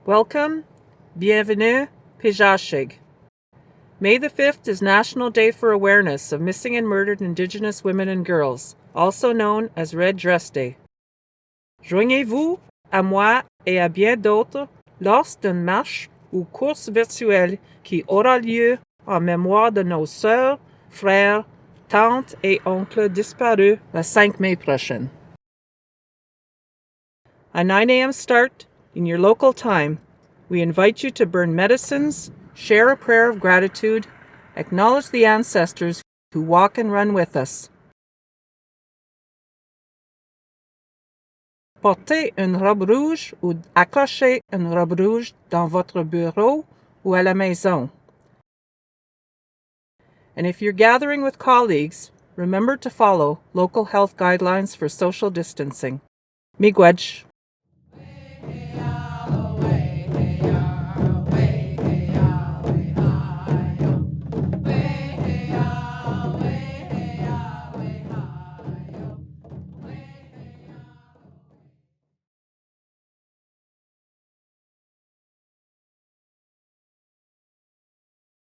Welcome, bienvenue, pejashig. May the 5th is National Day for Awareness of Missing and Murdered Indigenous Women and Girls, also known as Red Dress Day. Joignez-vous à moi et à bien d'autres lors d'une marche ou course virtuelle qui aura lieu en mémoire de nos sœurs, frères, tantes et oncles disparus le 5 mai prochain. A 9 a.m. start in your local time, we invite you to burn medicines, share a prayer of gratitude, acknowledge the ancestors who walk and run with us. Portez une robe rouge ou accrochez une robe rouge dans votre bureau ou à la maison. And if you're gathering with colleagues, remember to follow local health guidelines for social distancing. Miigwech.